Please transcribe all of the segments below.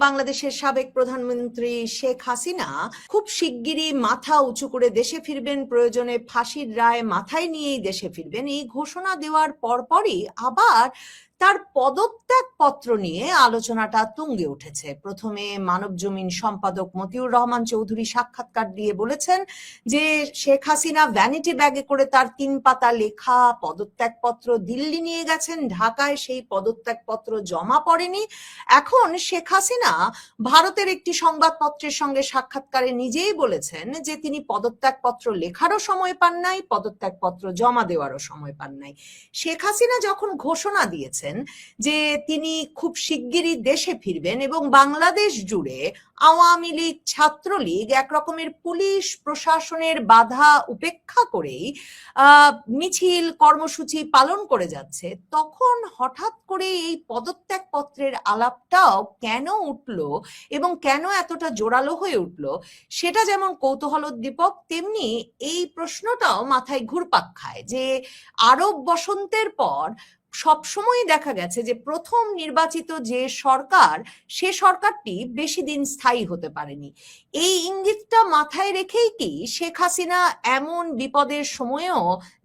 বাংলাদেশের সাবেক প্রধানমন্ত্রী শেখ হাসিনা খুব শিগগিরই মাথা উঁচু করে দেশে ফিরবেন, প্রয়োজনে ফাঁসির রায় মাথায় নিয়েই দেশে ফিরবেন। এই ঘোষণা দেওয়ার পরপরই আবার তার পদত্যাগ পত্র নিয়ে আলোচনাটা তুঙ্গে উঠেছে। প্রথমে মানবজমিন সম্পাদক মতিউর রহমান চৌধুরী সাক্ষাৎকার দিয়ে বলেছেন যে শেখ হাসিনা ভ্যানিটি ব্যাগে করে তার 3 পাতা লেখা পদত্যাগ পত্র দিল্লি নিয়ে গেছেন, ঢাকায় সেই পদত্যাগ পত্র জমা পড়েনি। এখন শেখ হাসিনা ভারতের একটি সংবাদপত্রের সঙ্গে সাক্ষাৎকারে নিজেই বলেছেন যে তিনি পদত্যাগপত্র লেখারও সময় পান নাই, পদত্যাগপত্র জমা দেওয়ারও সময় পান নাই। শেখ হাসিনা যখন ঘোষণা দিয়েছেন যে তিনি খুব শিগগিরই দেশে ফিরবেন এবং বাংলাদেশ জুড়ে আওয়ামী লীগ, ছাত্রলীগ এক রকমের পুলিশ প্রশাসনের বাধা উপেক্ষা করেই মিছিল কর্মসূচি পালন করে যাচ্ছে, তখন হঠাৎ করে এই পদত্যাগ পত্রের আলাপটাও কেন উঠলো এবং কেন এতটা জোরালো হয়ে উঠলো, সেটা যেমন কৌতূহলোদ্দীপক, তেমনি এই প্রশ্নটাও মাথায় ঘুরপাক খায় যে আরব বসন্তের পর সবসময় দেখা গেছে যে প্রথম নির্বাচিত যে সরকার, সে সরকারটি বেশি দিন স্থায়ী হতে পারেনি। এই ইঙ্গিতটা মাথায় রেখেই কি শেখ হাসিনা এমন বিপদের সময়েও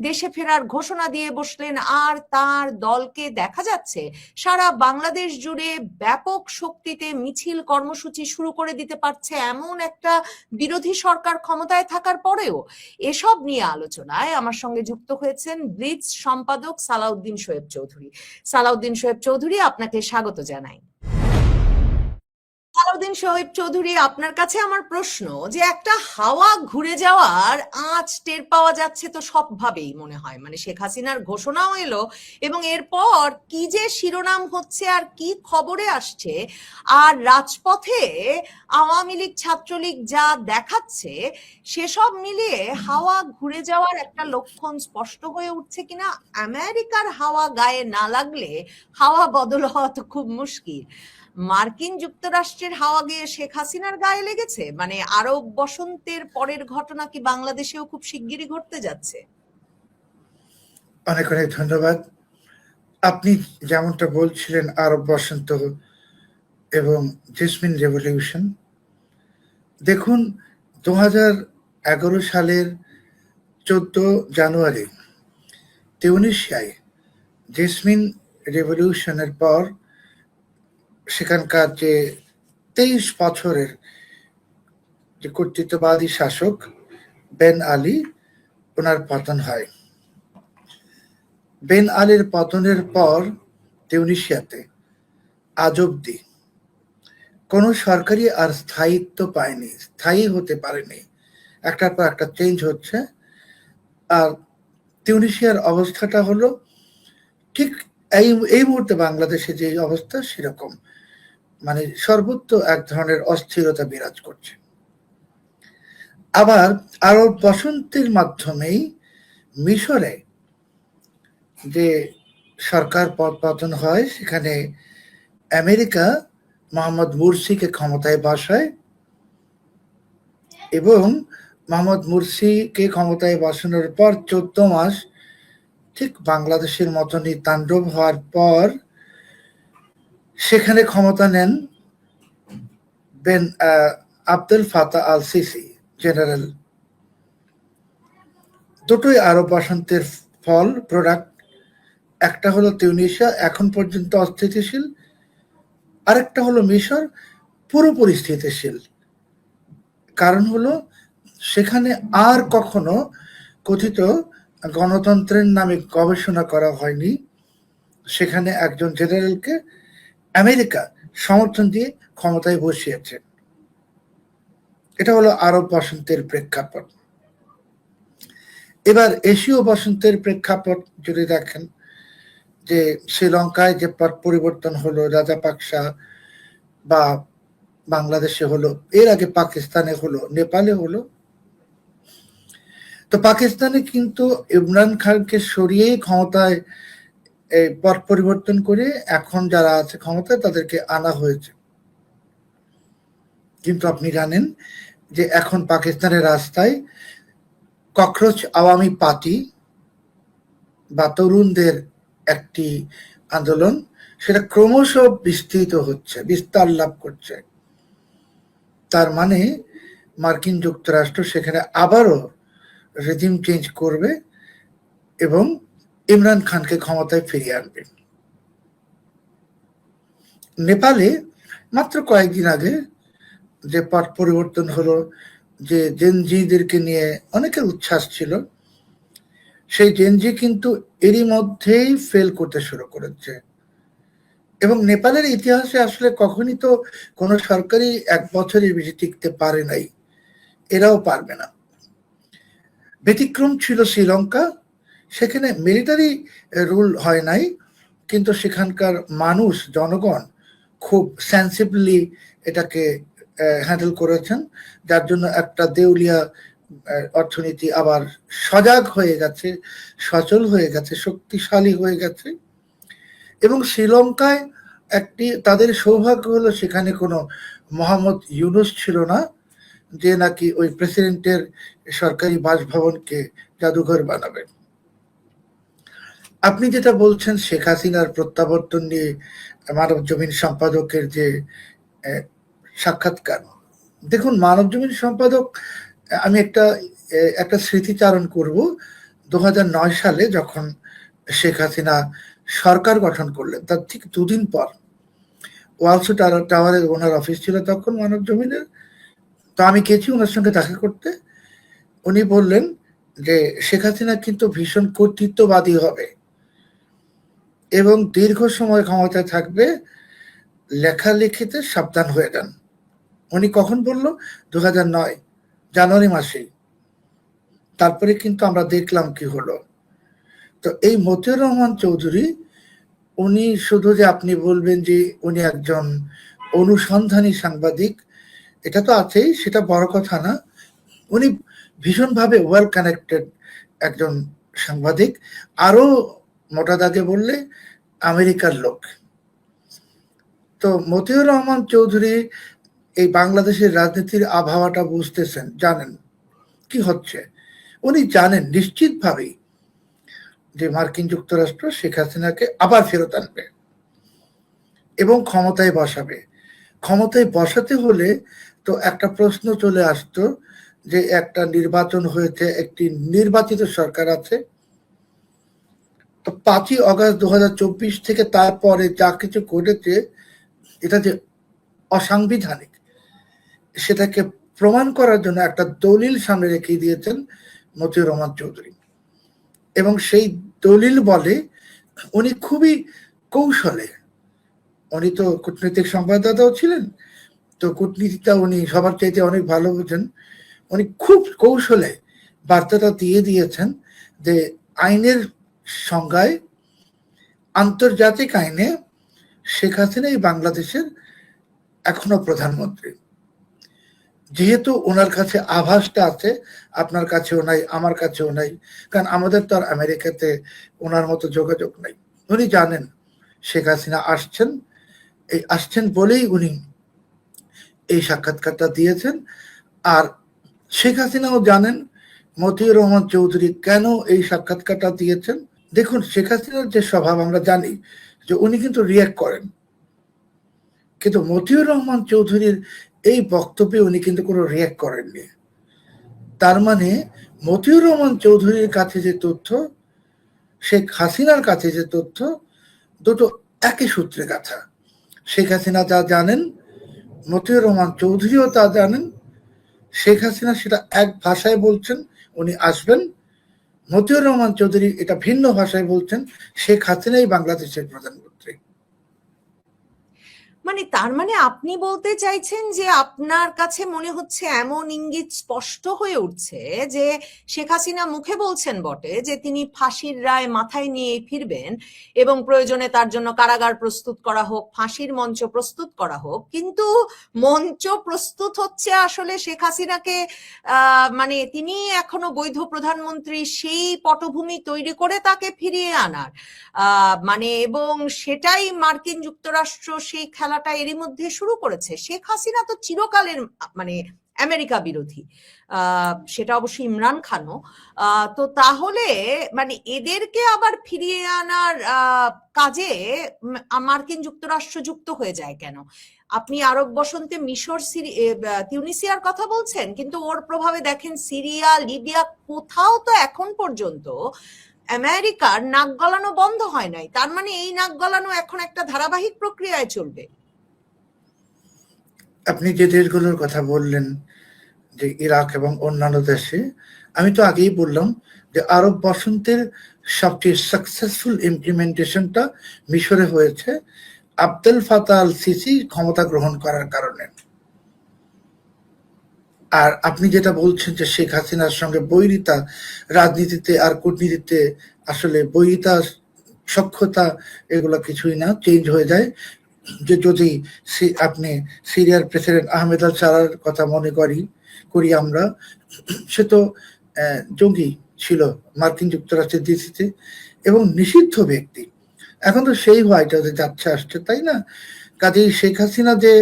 দেশে ফেরার ঘোষণা দিয়ে বসলেন, আর তার দলকে দেখা যাচ্ছে সারা বাংলাদেশ জুড়ে ব্যাপক শক্তিতে মিছিল কর্মসূচি শুরু করে দিতে পারছে এমন একটা বিরোধী সরকার ক্ষমতায় থাকার পরেও? এসব নিয়ে আলোচনায় আমার সঙ্গে যুক্ত হয়েছেন ব্লিটজ সম্পাদক সালাউদ্দিন শোয়েব চৌধুরী। সালাউদ্দিন শোয়েব চৌধুরী, আপনাকে স্বাগত জানাই। সালাউদ্দিন শোয়েব চৌধুরী, আপনার কাছে আমার প্রশ্ন যে একটা হাওয়া ঘুরে যাওয়ার আঁচ টের পাওয়া যাচ্ছে তো সবভাবেই মনে হয়, মানে শেখ হাসিনার ঘোষণাও এলো এবং এরপর কি যে শিরোনাম হচ্ছে আর কি খবরে আসছে, আর রাজপথে আওয়ামী লীগ ছাত্রলীগ যা দেখাচ্ছে, সেসব মিলিয়ে হাওয়া ঘুরে যাওয়ার একটা লক্ষণ স্পষ্ট হয়ে উঠছে কিনা। আমেরিকার হাওয়া গায়ে না লাগলে হাওয়া বদল হওয়া তো খুব মুশকিল। মার্কিন যুক্তরাষ্ট্রের হাওয়া গিয়ে শেখ হাসিনার গায়ে লেগেছে, মানে আরব বসন্তের পরের ঘটনা কি বাংলাদেশেও খুব শিগগিরই ঘটতে যাচ্ছে? অনেক অনেক ধন্যবাদ। আপনি যেমনটা বলছিলেন আরব বসন্ত এবং জেসমিন রেভলিউশন, দেখুন 2011 সালের 14 জানুয়ারি তিউনিসিয়ায় জেসমিন রেভলিউশনের পর সেখানকার যে 23 বছরের যে কর্তৃত্ববাদী শাসক বেন আলী, ওনার পতন হয়। বেন আলীর পতনের পর তিউনিসিয়াতে আজ অব্দি কোনো সরকারি আর স্থায়িত্ব পায়নি, স্থায়ী হতে পারেনি, একটার পর একটা চেঞ্জ হচ্ছে। আর তিউনিসিয়ার অবস্থাটা হলো ঠিক এই মুহূর্তে বাংলাদেশে যে অবস্থা সেরকম, মানে সর্বত্র এক ধরনের অস্থিরতা বিরাজ করছে। আবার আরব বসন্তের মাধ্যমেই মিশরে যে সরকার পতন হয়, সেখানে আমেরিকা মোহাম্মদ মুরসিকে ক্ষমতায় বসায় এবং মোহাম্মদ মুরসিকে ক্ষমতায় বসানোর পর 14 মাস ঠিক বাংলাদেশের মতনই তাণ্ডব হওয়ার পর সেখানে ক্ষমতা নেন Abdul Fattah al Sisi general. দুটোই আরব বসন্তের ফল, প্রোডাক্ট। একটা হলো তিউনিসিয়া, এখন পর্যন্ত অস্থিতিশীল, আরেকটা হলো মিশর, পুরোপুরি স্থিতিশীল। কারণ হলো সেখানে আর কখনো কথিত গণতন্ত্রের নামে গবেষণা করা হয়নি। সেখানে একজন জেনারেলকে আমেরিকা সমর্থন দিয়ে ক্ষমতায় বসিয়েছে। এটা হলো আরব বসন্তের প্রেক্ষাপট। এবার এশীয় বসন্তের প্রেক্ষাপট যদি দেখেন, যে শ্রীলঙ্কায় যে পট পরিবর্তন হলো, রাজাপাকসা, বা বাংলাদেশে হলো, এর আগে পাকিস্তানে হলো, নেপালে হলো। তো পাকিস্তানে কিন্তু ইমরান খানকে সরিয়ে ক্ষমতায় পট পরিবর্তন করে এখন যারা আছে ক্ষমতায় তাদেরকে আনা হয়েছে। কিন্তু আপনি জানেন যে এখন পাকিস্তানের রাস্তায় ককরোচ আওয়ামী পার্টি বা তরুণদের একটি আন্দোলন, সেটা ক্রমশ বিস্তৃত হচ্ছে, বিস্তার লাভ করছে। তার মানে মার্কিন যুক্তরাষ্ট্র সেখানে আবারও রেজিম চেঞ্জ করবে এবং ইমরান খানকে ক্ষমতায় ফিরিয়ে আনবে। নেপালে মাত্র কয়েকদিন আগে যে পট পরিবর্তন হলো, যে জেনজিদেরকে নিয়ে অনেকের উচ্ছ্বাস ছিল, সেই জেনজি কিন্তু এরই মধ্যেই ফেল করতে শুরু করেছে। এবং নেপালের ইতিহাসে আসলে কখনই তো কোনো সরকারই 1 বছরের বেশি টিকতে পারে নাই, এরাও পারবে না। ব্যতিক্রম ছিল শ্রীলঙ্কা, সেখানে মিলিটারি রুল হয় নাই, কিন্তু সেখানকার মানুষ, জনগণ খুব সেন্সিবলি এটাকে হ্যান্ডেল করেছেন, যার জন্য একটা দেউলিয়া অর্থনীতি আবার সজাগ হয়ে গেছে, সচল হয়ে গেছে, শক্তিশালী হয়ে গেছে। এবং শ্রীলঙ্কায় তাদের সৌভাগ্য হলো সেখানে কোনো মোহাম্মদ ইউনুস ছিল না, যে নাকি ওই প্রেসিডেন্টের সরকারি বাসভবনকে জাদুঘর বানাবেন। আপনি যেটা বলছেন শেখ হাসিনার প্রত্যাবর্তন নিয়ে মানবজমিন সম্পাদকের যে সাক্ষাৎকার, দেখুন মানবজমিন সম্পাদক, আমি একটা স্মৃতিচারণ করব। 2009 সালে যখন শেখ হাসিনা সরকার গঠন করলেন, তার ঠিক 2 দিন পর ওয়ালসু টাওয়ারের ওনার অফিস ছিল তখন মানবজমিনের। তো আমি গেছি ওনার সঙ্গে দেখা করতে। উনি বললেন যে শেখ হাসিনা কিন্তু ভীষণ কর্তৃত্ববাদী হবে এবং দীর্ঘ সময় ক্ষমতায় থাকবে, লেখালেখিতে সাবধান হয়ে যান। উনি কখন বলল? 2009 জানুয়ারি মাসেই। তারপরে কিন্তু আমরা দেখলাম কি হলো। তো এই মতিউর রহমান চৌধুরী, উনি শুধু যে আপনি বলবেন যে উনি একজন অনুসন্ধানী সাংবাদিক, এটা তো আছেই, সেটা বড় কথা না। উনি ভীষণভাবে ওয়েল কানেক্টেড একজন সাংবাদিক, আরো মোটা দাগে বললে আমেরিকার লোক। তো মতিউর রহমান চৌধুরী এই বাংলাদেশের রাজনীতির আবহাওয়াটা বুঝতেছেন, জানেন কি হচ্ছে। উনি জানেন নিশ্চিতভাবেই যে মার্কিন যুক্তরাষ্ট্র শেখ হাসিনাকে আবার ফেরত আনবে এবং ক্ষমতায় বসাবে। ক্ষমতায় বসাতে হলে তো একটা প্রশ্ন চলে আসতো যে একটা নির্বাচন হয়েছে, একটি নির্বাচিত সরকার আছে। তো 5ই অগাস্ট 2024 থেকে তারপরে যা কিছু ঘটেছে, এটা যে অসাংবিধানিক সেটাকে প্রমাণ করার জন্য একটা দলিল সামনে রেখে দিয়েছেন মতিউর রহমান চৌধুরী। এবং সেই দলিল বলে উনি খুবই কৌশলে, উনি তো কূটনৈতিক সংবাদদাতাও ছিলেন, তো কূটনীতিটা উনি সবার চাইতে অনেক ভালো বোঝেন। উনি খুব কৌশলে বার্তাটা দিয়ে দিয়েছেন যে আইনের সংজ্ঞায়, আন্তর্জাতিক আইনে শেখ হাসিনাই বাংলাদেশের এখনো প্রধানমন্ত্রী। যেহেতু ওনার কাছে আভাসটা আছে, আপনার কাছেও নাই, আমার কাছেও নাই, কারণ আমাদের তো আর আমেরিকাতে ওনার মতো যোগাযোগ নাই। উনি জানেন শেখ হাসিনা আসছেন বলেই উনি এই সাক্ষাৎকারটা দিয়েছেন। আর শেখ হাসিনাও জানেন মতিউর রহমান চৌধুরী কেন এই সাক্ষাৎকারটা দিয়েছেন। দেখুন শেখ হাসিনার যে স্বভাব আমরা জানি যে উনি কিন্তু রিয়াক্ট করেন, কিন্তু মতিউর রহমান চৌধুরীর এই বক্তব্যে উনি কিন্তু কোনো রিয়াক্ট করেননি। তার মানে মতিউর রহমান চৌধুরীর কাছে যে তথ্য, শেখ হাসিনার কাছে যে তথ্য, দুটো একই সূত্রে গাঁথা। শেখ হাসিনা যা জানেন, মতিউর রহমান চৌধুরীও তা জানেন। শেখ হাসিনা সেটা এক ভাষায় বলছেন, উনি আসবেন। মতিউর রহমান চৌধুরী এটা ভিন্ন ভাষায় বলছেন, শেখ হাসিনাই বাংলাদেশের প্রধানমন্ত্রী। মানে তার মানে আপনি বলতে চাইছেন যে আপনার কাছে মনে হচ্ছে এমন ইঙ্গিত স্পষ্ট হয়ে উঠছে যে শেখ হাসিনা মুখে বলছেন বটে যে তিনি ফাঁসির রায় মাথায় নিয়ে ফিরবেন এবং প্রয়োজনে তার জন্য কারাগার প্রস্তুত করা হোক, ফাঁসির মঞ্চ প্রস্তুত করা হোক, কিন্তু মঞ্চ প্রস্তুত হচ্ছে আসলে শেখ হাসিনাকে মানে তিনি এখনো বৈধ প্রধানমন্ত্রী সেই পটভূমি তৈরি করে তাকে ফিরিয়ে আনার, মানে এবং সেটাই মার্কিন যুক্তরাষ্ট্র সেই খেলাটা এরই মধ্যে শুরু করেছে। শেখ হাসিনা তো চিরকালের মানে আমেরিকা বিরোধী, সেটা অবশ্যই ইমরান খানও। তো তাহলে মানে এদেরকে আবার ফিরিয়ে আনার কাজে মার্কিন যুক্তরাষ্ট্র যুক্ত হয়ে যায় কেন? আপনি আরব বসন্তে মিশর, তিউনিসিয়ার কথা বলছেন, কিন্তু ওর প্রভাবে দেখেন সিরিয়া, লিবিয়া, কোথাও তো এখন পর্যন্ত আমেরিকার নাক গলানো বন্ধ হয় নাই। তার মানে এই নাক গলানো এখন একটা ধারাবাহিক প্রক্রিয়ায় চলবে। আপনি যে দেশগুলোর কথা বললেন, যে ইরাক এবং অন্যান্য দেশে, আমি তো আগেই বললাম যে আরব বসন্তের সবচেয়ে সাকসেসফুল ইমপ্লিমেন্টেশনটা মিশরে হয়েছে আবদেল ফাতাহ আল সিসি ক্ষমতা গ্রহণ করার কারণে। আর আপনি যেটা বলছেন যে শেখ হাসিনার সঙ্গে বৈরিতা রাজনীতিতে আর কূটনীতিতে, আসলে বৈরিতা সক্ষতা এগুলো কিছুই না, চেঞ্জ হয়ে যায়। যে যদি আপনি সিরিয়ার প্রেসিডেন্ট আহমেদ আল সারার কথা মনে করি আমরা, সে তো জঙ্গি ছিল মার্কিন যুক্তরাষ্ট্রের ডিসিতে এবং নিষিদ্ধ ব্যক্তি। এখন তো সেই হোয়াইট হাউসে যাচ্ছে আসছে, তাই না? কাজেই শেখ হাসিনা যে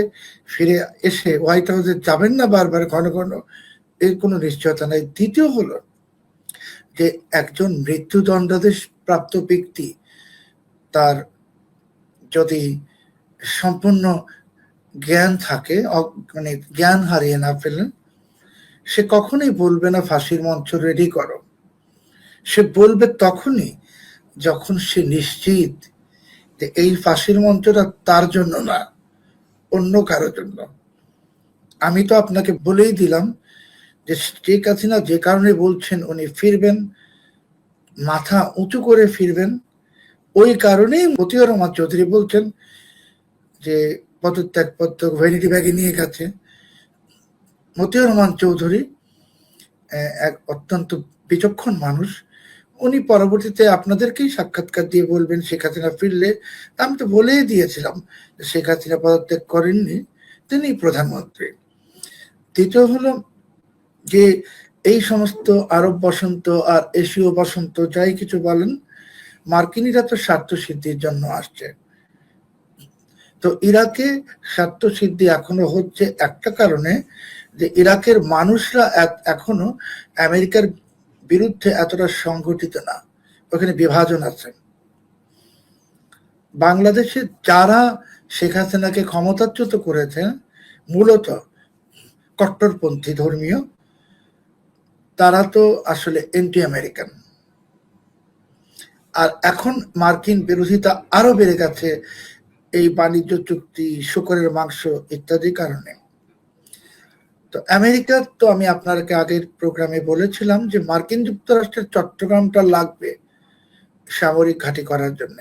ফিরে এসে হোয়াইট হাউসে যাবেন না বারবার ঘন ঘন, এর কোনো নিশ্চয়তা নাই। দ্বিতীয় হলো যে একজন মৃত্যুদণ্ডাদেশ প্রাপ্ত ব্যক্তি তার যদি সম্পূর্ণ জ্ঞান থাকে, মানে জ্ঞান হারিয়ে না ফেলেন, সে কখনোই বলবে না ফাঁসির মঞ্চ রেডি করো। সে বলবে তখনই যখন সে নিশ্চিত যে এই ফাঁসির মঞ্চটা তার জন্য না, অন্য কারো জন্য। আমি তো আপনাকে বলেই দিলাম যে শেখ হাসিনা যে কারণে বলছেন উনি ফিরবেন, মাথা উঁচু করে ফিরবেন, ওই কারণেই মতিউর রহমান চৌধুরী বলছেন যে পদত্যাগপত্র ভ্যানিটি ব্যাগে নিয়ে গেছে। মতিউর রহমান চৌধুরী এক অত্যন্ত বিচক্ষণ মানুষ, উনি পরবর্তীতে আপনাদেরকেই সাক্ষাৎকার দিয়ে বলবেন শেখ হাসিনা ফিরলে। আমি তো বলেই দিয়েছিলাম শেখ হাসিনা পদত্যাগ করেননি, তিনি প্রধানমন্ত্রী। দ্বিতীয় হলো যে এই সমস্ত আরব বসন্ত আর এশীয় বসন্ত যাই কিছু বলেন, মার্কিনীরা তো স্বার্থ সিদ্ধির জন্য আসছে। তো ইরাকে স্বার্থ সিদ্ধি এখনো হচ্ছে একটা কারণে, যে ইরাকের মানুষরা এখনো আমেরিকার বিরুদ্ধে এতটা সংগঠিত না, ওখানে বিভাজন আছে। বাংলাদেশে যারা শেখ হাসিনাকে ক্ষমতাচ্যুত করেছে মূলত কট্টরপন্থী ধর্মীয়, তারা তো আসলে এন্টি আমেরিকান। আর এখন মার্কিন বিরোধিতা আরো বেড়ে গেছে এই বাণিজ্য চুক্তি, শূকরের মাংস ইত্যাদি কারণে। তো আমেরিকার তো আমি আপনাকে আগের প্রোগ্রামে বলেছিলাম যে মার্কিন যুক্তরাষ্ট্রের চট্টগ্রামটা লাগবে সামরিক ঘাঁটি করার জন্য।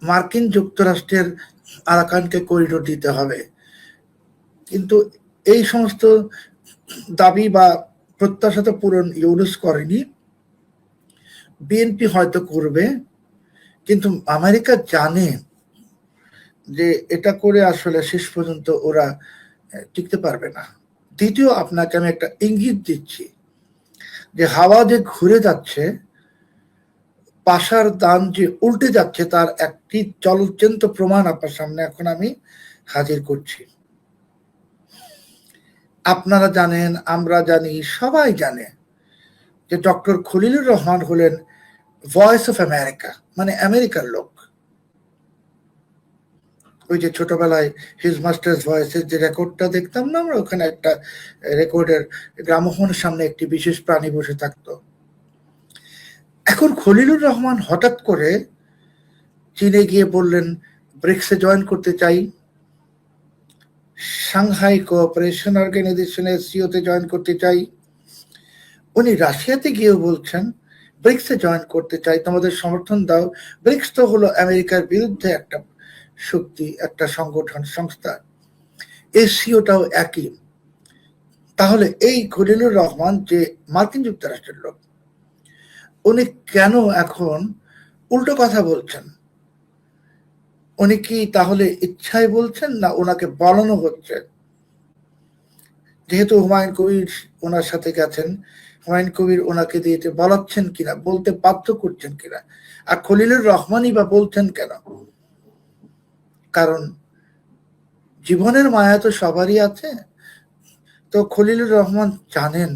মার্কিন যুক্তরাষ্ট্রের আরাকানকে করিডোর দিতে হবে, কিন্তু এই সমস্ত দাবি বা প্রত্যাশা তো পূরণ ইউনুস করেনি, বিএনপি হয়তো করবে, কিন্তু আমেরিকা জানে যে এটা করে আসলে শেষ পর্যন্ত ওরা টিকতে পারবে না। দ্বিতীয়, আপনাকে আমি একটা ইঙ্গিত দিচ্ছি যে হাওয়া যে ঘুরে যাচ্ছে, পাশার দান যে উল্টে যাচ্ছে, তার একটি চলচ্চিত্র প্রমাণ আপনার সামনে এখন আমি হাজির করছি। আপনারা জানেন, আমরা জানি, সবাই জানে যে ডক্টর খলিলুর রহমান হলেন ভয়েস অফ আমেরিকা, মানে আমেরিকার লোক। ওই যে ছোটবেলায় হিজ মাস্টার্স ভয়েসের যে রেকর্ডটা দেখতাম না আমরা, ওখানে একটা রেকর্ডের গ্রামোফোনের সামনে একটি বিশেষ প্রাণী বসে থাকতো। এখন খলিলুর রহমান হঠাৎ করে চীনে গিয়ে বললেন ব্রিক্সে জয়েন করতে চাই, সাংহাই কোঅপারেশন অর্গানাইজেশনের সিওতে জয়েন করতে চাই। উনি রাশিয়াতে গিয়েও বলছেন ব্রিক্সে জয়েন করতে চাই, তোমাদের সমর্থন দাও। ব্রিক্স তো হলো আমেরিকার বিরুদ্ধে একটা শক্তি, একটা সংগঠন, সংস্থা। এসিওটাও একই। তাহলে এই খলিলুর রহমান যে মার্কিন যুক্তরাষ্ট্রের লোক, উনি কেন এখন উল্টো কথা বলছেন? উনি কি তাহলে ইচ্ছায় বলছেন, না ওনাকে বলানো হচ্ছে? যেহেতু হুমায়ুন কবির ওনার সাথে গেছেন, হুমায়ুন কবির ওনাকে দিয়ে বলাচ্ছেন কিনা, বলতে বাধ্য করছেন কিনা। আর খলিলুর রহমানই বা বলছেন কেন? কারণ জীবনের মায়া তো সবারই আছে, তো খলিলুর রহমান জানেন,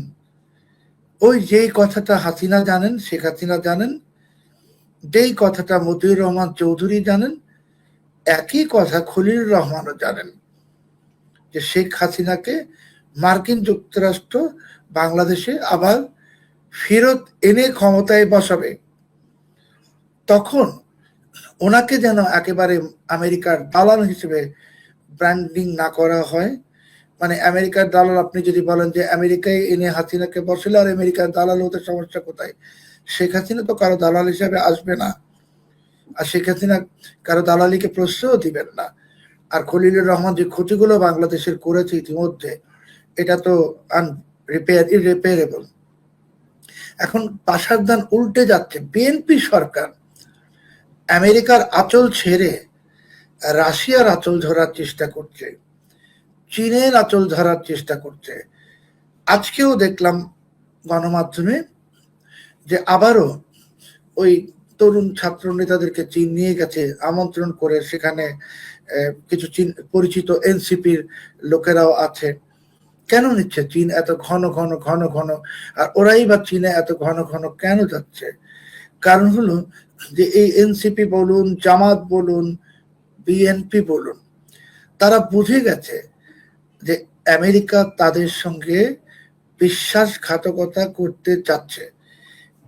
ওই যেই কথাটা হাসিনা জানেন, শেখ হাসিনা জানেন, যেই কথাটা মতিউর রহমান চৌধুরী জানেন, একই কথা খলিলুর রহমানও জানেন, যে শেখ হাসিনাকে মার্কিন যুক্তরাষ্ট্র বাংলাদেশে আবার ফেরত এনে ক্ষমতায় বসাবে। তখন ওনাকে যেন একেবারে আমেরিকার দালাল হিসেবে ব্র্যান্ডিং না করা হয়। মানে আমেরিকার দালাল, আপনি যদি বলেন যে আমেরিকায় এনে হাসিনাকে বসালে আর আমেরিকার দালাল হতে সমস্যা কোথায়? শেখ হাসিনা তো কারো দালাল হিসেবে আসবে না, আর শেখ হাসিনা কারো দালালিকে প্রশ্রয় দিবেন না। আর খলিলুর রহমান যে ক্ষতিগুলো বাংলাদেশের করেছে ইতিমধ্যে, এটা তো ইররিপেয়ারেবল। এখন পাশার দান উল্টে যাচ্ছে। বিএনপি সরকার আমেরিকার আঁচল ছেড়ে রাশিয়ার আঁচল ধরার চেষ্টা করছে, চীনের আঁচল ধরার চেষ্টা করছে। আজকেও দেখলাম গণমাধ্যমে যে আবারও ওই তরুণ ছাত্র নেতাদেরকে চীন নিয়ে গেছে আমন্ত্রণ করে, সেখানে কিছু চীন পরিচিত এনসিপির লোকেরাও আছে। কেন নিচ্ছে চীন এত ঘন ঘন ঘন ঘন? আর ওরাই বা চীনে এত ঘন ঘন কেন যাচ্ছে? কারণ হলো যে এই এনসিপি বলুন, জামাত বলুন, বিএনপি বলুন, তারা বুঝে গেছে যে আমেরিকা তাদের সঙ্গে বিশ্বাসঘাতকতা করতে চাচ্ছে।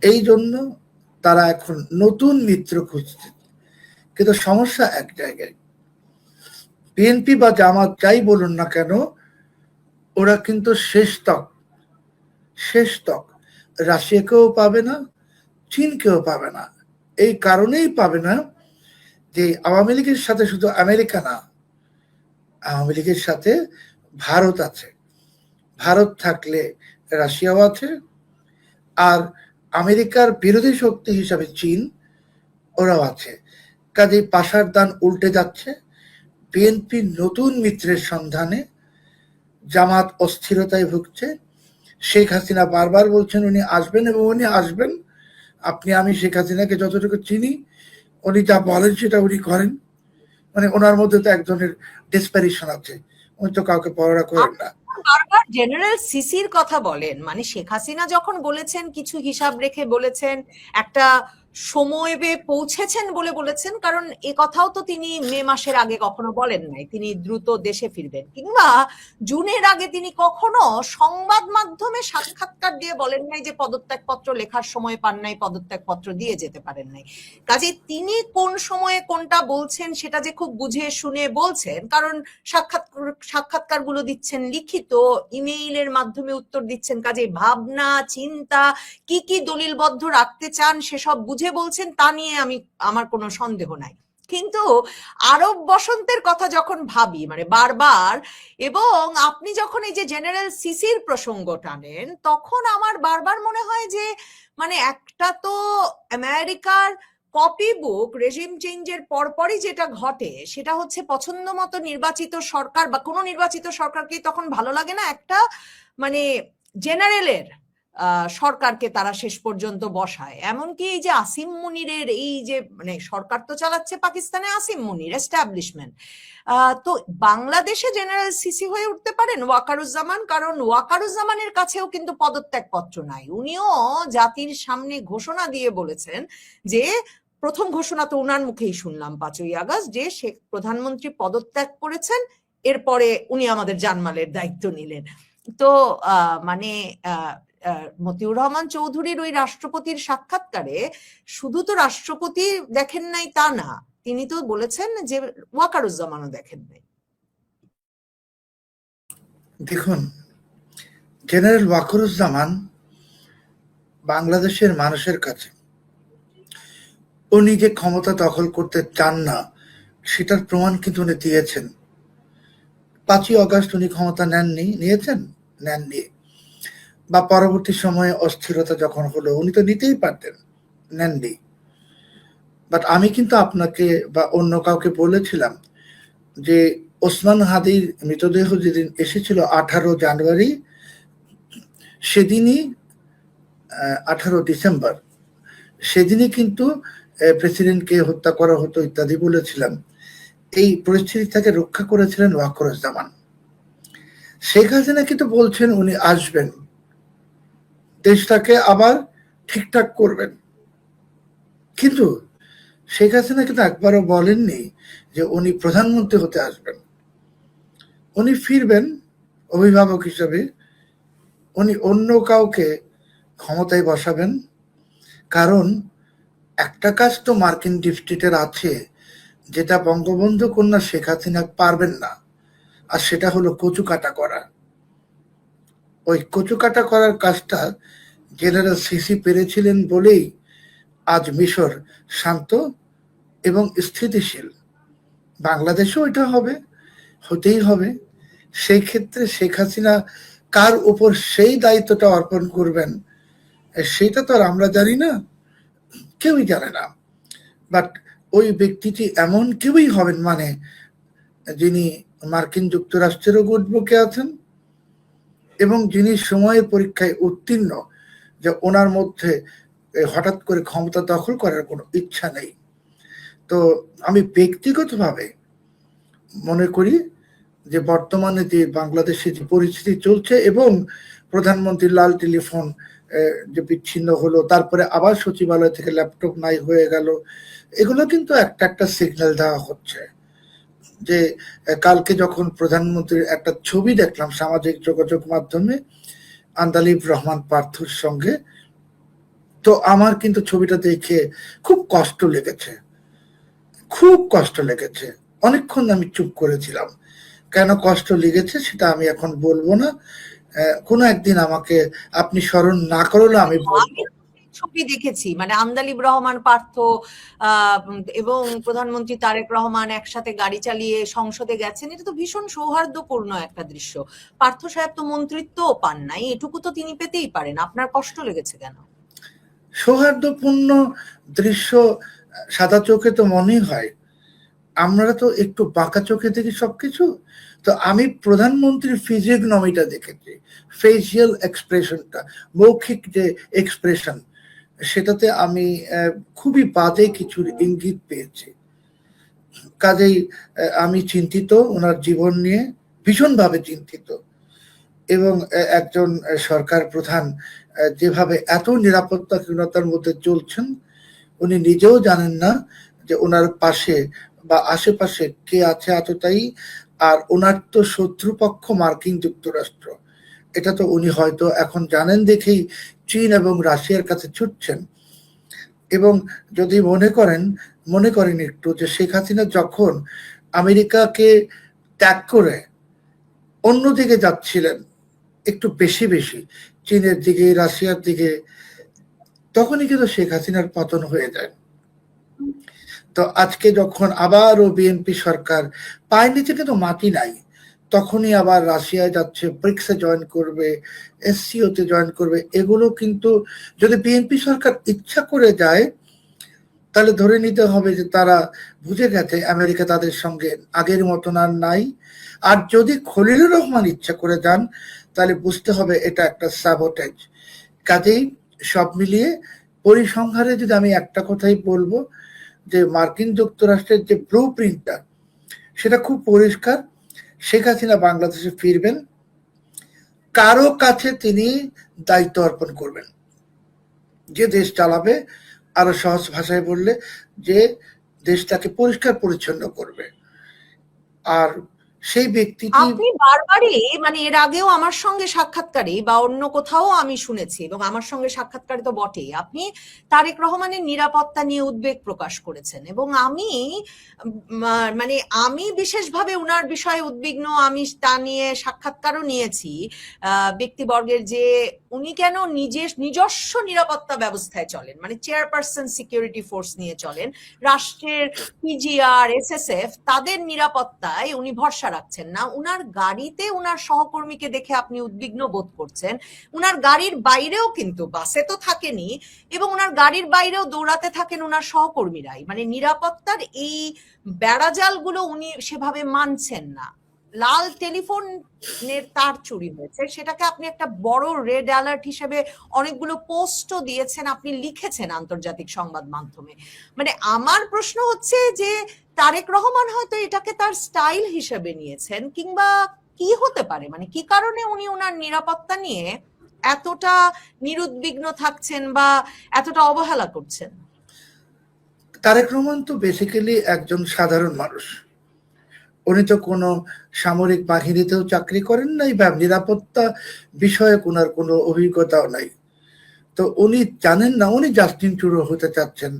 এই জন্য তারা এখন নতুন মিত্র খুঁজছে। কিন্তু সমস্যা এক জায়গায়, বিএনপি বা জামাত যাই বলুন না কেন, ওরা কিন্তু শেষ তক রাশিয়াকেও পাবে না, চীনকেও পাবে না। এই কারণেই পাবে না যে আওয়ামী লীগের সাথে শুধু আমেরিকা না, আওয়ামী লীগের সাথে ভারত আছে। ভারত থাকলে রাশিয়াও আছে, আর আমেরিকার বিরোধী শক্তি হিসাবে চীন, ওরাও আছে। কাজেই পাশার দান উল্টে যাচ্ছে। বিএনপি নতুন মিত্রের সন্ধানে, জামাত অস্থিরতায় ভুগছে। শেখ হাসিনা বারবার বলছেন উনি আসবেন, এবং উনি আসবেন। আমি শেখ হাসিনাকে যতটুকু চিনি, উনি যা বলেন সেটা উনি করেন। মানে ওনার মধ্যে তো এক ধরনের ডেসপারেশন আছে, উনি তো কাউকে পরোয়া করেন না। বারবার জেনারেল সিসির কথা বলেন, মানে শেখ হাসিনা যখন বলেছেন, কিছু হিসাব রেখে বলেছেন, একটা সময়ে পৌঁছেছেন বলে বলেছেন। কারণ এ কথাও তো তিনি মে মাসের আগে কখনো বলেন নাই তিনি দ্রুত দেশে ফিরবেন, কিংবা জুনের আগে তিনি কখনো সংবাদ মাধ্যমে সাক্ষাৎকার দিয়ে বলেন নাই যে পদত্যাগপত্র লেখার সময় পান নাই, পদত্যাগপত্র দিয়ে যেতে পারেন নাই। কাজে তিনি কোন সময়ে কোনটা বলছেন সেটা যে খুব বুঝে শুনে বলছেন, কারণ সাক্ষাৎকারগুলো দিচ্ছেন লিখিত, ইমেইলের মাধ্যমে উত্তর দিচ্ছেন। কাজে ভাবনা চিন্তা কি কি দলিলবদ্ধ রাখতে চান সেসব বুঝে বলছেন, তা নিয়ে আমার কোনো সন্দেহ নাই। কিন্তু আরব বসন্তের কথা যখন ভাবি, মানে বারবার, এবং আপনি যখন এই যে জেনারেল সিসির প্রসঙ্গ টানেন, তখন আমার বারবার মনে হয় যে মানে একটা তো আমেরিকার কপি বুক রেজিম চেঞ্জের পরপরই যেটা ঘটে, সেটা হচ্ছে পছন্দ মতো নির্বাচিত সরকার, বা কোনো নির্বাচিত সরকারকেই তখন ভালো লাগে না, একটা মানে জেনারেলের সরকারকে তারা শেষ পর্যন্ত বসায়। এমনকি এই যে আসিম মুনিরের এই যে মানে সরকার তো চালাচ্ছে পাকিস্তানে আসিম মুনির এস্টাবলিশমেন্ট, তো বাংলাদেশে জেনারেল সিসি হয়ে উঠতে পারেন ওয়াকারুজ্জামান। কারণ ওয়াকারুজ্জামানের কাছেও কিন্তু পদত্যাগপত্র নাই। উনিও জাতির সামনে ঘোষণা দিয়ে বলেছেন যে, প্রথম ঘোষণা তো উনার মুখেই শুনলাম 5ই আগস্ট, যে শেখ প্রধানমন্ত্রী পদত্যাগ করেছেন, এরপরে উনি আমাদের জানমালের দায়িত্ব নিলেন। তো মানে মতিউর রহমান চৌধুরীর ওই রাষ্ট্রপতির সাক্ষাৎকারে শুধু তো রাষ্ট্রপতি দেখেন নাই তা না, তিনি তো বলেছেন যে ওয়াকারুজ্জামানও দেখেন নাই। দেখুন, জেনারেল ওয়াকারুজ্জামান বাংলাদেশের মানুষের কাছে উনি যে ক্ষমতা দখল করতে চান না সেটার প্রমাণ কিন্তু উনি দিয়েছেন। 5ই আগস্ট উনি ক্ষমতা নেননি, বা পরবর্তী সময়ে অস্থিরতা যখন হলো, উনি তো নিতেই পারতেন, নেননি। বাট আমি কিন্তু আপনাকে বা অন্য কাউকে বলেছিলাম যে ওসমান হাদির মৃতদেহ যেদিন এসেছিল 18 জানুয়ারি, সেদিনই 18 ডিসেম্বর, সেদিনই কিন্তু প্রেসিডেন্টকে হত্যা করা হতো ইত্যাদি বলেছিলাম। এই পরিস্থিতি থেকে রক্ষা করেছিলেন ওয়াকারুজ্জামান। শেখ হাসিনা কিন্তু বলছেন উনি আসবেন, দেশটাকে আবার ঠিকঠাক করবেন, কিন্তু শেখ হাসিনা কিন্তু একবারও বলেননি যে উনি প্রধানমন্ত্রী হতে আসবেন। উনি ফিরবেন অভিভাবক হিসেবে, উনি অন্য কাউকে ক্ষমতায় বসাবেন। কারণ একটা কাজ তো মার্কিন ডিপস্টেটের আছে, যেটা বঙ্গবন্ধু কন্যা শেখ হাসিনা পারবেন না, আর সেটা হলো কচুকাটা করা। ওই কচুকাটা করার কাজটা জেনারেল সিসি পেরেছিলেন বলেই আজ মিশর শান্ত এবং স্থিতিশীল। বাংলাদেশেও এটা হবে, হতেই হবে। সেই ক্ষেত্রে শেখ হাসিনা কার উপর সেই দায়িত্বটা অর্পণ করবেন সেটা তো আর আমরা জানি না, কেউই জানে না। বাট ওই ব্যক্তিটি এমন কেউই হবেন মানে যিনি মার্কিন যুক্তরাষ্ট্রেরও গুডবুকে আছেন এবং যিনি সময়ের পরীক্ষায় উত্তীর্ণ, যে ওনার মধ্যে হঠাৎ করে ক্ষমতা দখল করার কোনো ইচ্ছা নেই। তো আমি ব্যক্তিগতভাবে মনে করি যে বর্তমানে যে বাংলাদেশে যে পরিস্থিতি চলছে এবং প্রধানমন্ত্রীর লাল টেলিফোন যে বিচ্ছিন্ন হলো, তারপরে আবার সচিবালয় থেকে ল্যাপটপ নাই হয়ে গেল, এগুলো কিন্তু একটা একটা সিগন্যাল দেওয়া হচ্ছে। যে কালকে যখন প্রধানমন্ত্রীর একটা ছবি দেখলাম সামাজিক যোগাযোগ মাধ্যমে আন্দালিব রহমান পার্থর সঙ্গে, তো আমার কিন্তু ছবিটা দেখে খুব কষ্ট লেগেছে, খুব কষ্ট লেগেছে। অনেকক্ষণ আমি চুপ করেছিলাম। কেন কষ্ট লেগেছে সেটা আমি এখন বলবো না, কোনো একদিন আমাকে আপনি স্মরণ না করলে আমি বলবো। ছবি দেখেছি, মানে আন্দালিব রহমান পার্থ এবং প্রধানমন্ত্রী তারেক রহমান একসাথে গাড়ি চালিয়ে সংসদে গেছেন, এটা তো ভীষণ সৌহার্দ্যপূর্ণ একটা দৃশ্য। পার্থ সাহেব তো মন্ত্রিত্বও পান নাই, এটুকু তো তিনি পেতেই পারেন, আপনার কষ্ট লেগেছে কেন? সৌহার্দ্যপূর্ণ দৃশ্য সাদা চোখে তো মনেই হয়, আমরা তো একটু বাঁকা চোখে দেখি সবকিছু। তো আমি প্রধানমন্ত্রীর ফিজিওগনমিটা দেখেছি, ফেসিয়াল এক্সপ্রেশনটা, মৌখিক যে এক্সপ্রেশন, সেটাতে আমি খুবই বাজে কিছুর ইঙ্গিত পেয়েছি। কাজেই আমি চিন্তিত ওনার জীবন নিয়ে, ভীষণভাবে চিন্তিত। এবং একজন সরকার প্রধান যেভাবে এত নিরাপত্তাহীনতার মধ্যে চলছেন, উনি নিজেও জানেন না যে ওনার পাশে বা আশেপাশে কে আছে এতটাই। আর ওনার তো শত্রুপক্ষ মার্কিন যুক্তরাষ্ট্র, এটা তো উনি হয়তো এখন জানেন দেখেই চীন এবং রাশিয়ার কাছে ছুটছেন। এবং যদি মনে করেন একটু যে শেখ হাসিনা যখন আমেরিকাকে ত্যাগ করে অন্যদিকে যাচ্ছিলেন একটু বেশি বেশি চীনের দিকে রাশিয়ার দিকে, তখনই কিন্তু শেখ হাসিনার পতন হয়ে যায়। তো আজকে যখন আবারও বিএনপি সরকার পায়ের নিচে কিন্তু মাটি নাই, তখনই আবার রাশিয়ায় যাচ্ছে, ব্রিক্সে জয়েন করবে, এসসিওতে জয়েন করবে। এগুলো কিন্তু যদি বিএনপি সরকার ইচ্ছা করে যায় তাহলে ধরে নিতে হবে যে তারা বুঝে গেছে আমেরিকা তাদের সঙ্গে আগের মতন আর নাই। আর যদি খলিলুর রহমান ইচ্ছা করে যান তাহলে বুঝতে হবে এটা একটা সাবোটেজ। কাজেই সব মিলিয়ে পরিসংহারে যদি আমি একটা কথাই বলবো যে মার্কিন যুক্তরাষ্ট্রের যে ব্লু প্রিন্টটা সেটা খুব পরিষ্কার, শেখ হাসিনা বাংলাদেশে ফিরবেন, কারো কাছে তিনি দায়িত্ব অর্পণ করবেন, যে দেশ চালাবে, আরো সহজ ভাষায় বললে যে দেশটাকে পরিষ্কার পরিচ্ছন্ন করবে। আর সেই ব্যক্তিটি আপনি বারবারই, মানে এর আগেও আমার সঙ্গে সাক্ষাৎকারে বা অন্য কোথাও আমি শুনেছি, এবং আমার সঙ্গে সাক্ষাৎকারে তো বটেই, আপনি তারেক রহমানের নিরাপত্তা নিয়ে উদ্বেগ প্রকাশ করেছেন। এবং আমি মানে আমি বিশেষভাবে উনার বিষয়ে উদ্বিগ্ন, আমি তা নিয়ে সাক্ষাৎকারও নিয়েছি ব্যক্তিবর্গের, যে উনি কেন নিজস্ব নিরাপত্তা ব্যবস্থায় চলেন, মানে চেয়ারপারসন সিকিউরিটি ফোর্স নিয়ে চলেন, রাষ্ট্রের পিজিআর এসএসএফ তাদের নিরাপত্তায় উনি ভরসা রাখছেন না। উনার গাড়িতে উনার সহকর্মীকে দেখে আপনি উদ্বিগ্ন বোধ করছেন, উনার গাড়ির বাইরেও, কিন্তু বাসে তো থাকেনি, এবং উনার গাড়ির বাইরেও দৌড়াতে থাকেন উনার সহকর্মীরাই, মানে নিরাপত্তার এই বেড়াজালগুলো উনি সেভাবে মানছেন না। লাল টেলিফোনের তার চুরি হয়েছে, সেটাকে আপনি একটা বড় রেড অ্যালার্ট হিসেবে অনেকগুলো পোস্টও দিয়েছেন, আপনি লিখেছেন আন্তর্জাতিক সংবাদ মাধ্যমে। মানে আমার প্রশ্ন হচ্ছে যে তারেক রহমান হয়তো এটাকে তার স্টাইল হিসেবে নিয়েছেন, কিংবা কি হতে পারে, মানে কি কারণে উনি ওনার নিরাপত্তা নিয়ে এতটা নিরুদ্বিগ্ন থাকছেন বা এতটা অবহেলা করছেন? তারেক রহমান তো বেসিক্যালি একজন সাধারণ মানুষ। উনি তো কোনো সামরিক বাহিনীতেও চাকরি করেন নাই বা নিরাপত্তা বিষয়ে ওনার কোনো অভিজ্ঞতাও নাই। তো উনি জানেন না উনি জাস্টিন ট্রুডো হতে চাচ্ছেন,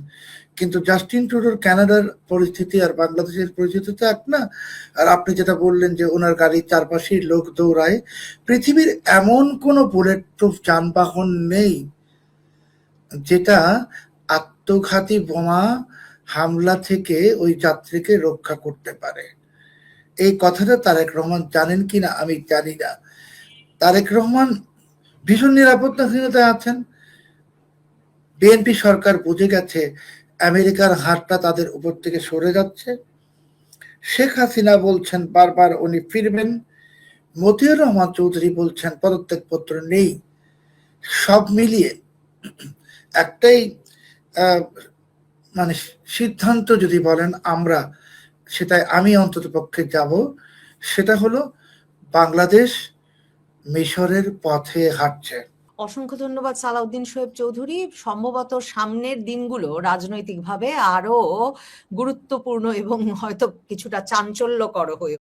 কিন্তু জাস্টিন ট্রুডোর কানাডার পরিস্থিতি আর বাংলাদেশের পরিস্থিতি তো এক না। আর আপনি যেটা বললেন যে ওনার গাড়ির চারপাশেই লোক দৌড়ায়, পৃথিবীর এমন কোনো বুলেট প্রুফ যানবাহন নেই যেটা আত্মঘাতী বোমা হামলা থেকে ওই যাত্রীকে রক্ষা করতে পারে। এই কথাটা তারেক রহমান জানেন কিনা আমি জানি না। তারেক রহমান ভীষণ নিরাপত্তাহীনতায় আছেন। বিএনপি সরকার বুঝে গেছে আমেরিকার হাতটা তাদের উপর থেকে সরে যাচ্ছে। শেখ হাসিনা বলছেন বারবার উনি ফিরবেন। মতিউর রহমান চৌধুরী বলছেন পদত্যাগপত্র নেই। সব মিলিয়ে একটাই মানে সিদ্ধান্ত যদি বলেন আমরা, সেটাই আমি অন্তত পক্ষে যাব, সেটা হলো বাংলাদেশ মিশরের পথে হাঁটছে। অসংখ্য ধন্যবাদ সালাউদ্দিন শোয়েব চৌধুরী। সম্ভবত সামনের দিনগুলো রাজনৈতিকভাবে আরো গুরুত্বপূর্ণ এবং হয়তো কিছুটা চাঞ্চল্যকর হয়ে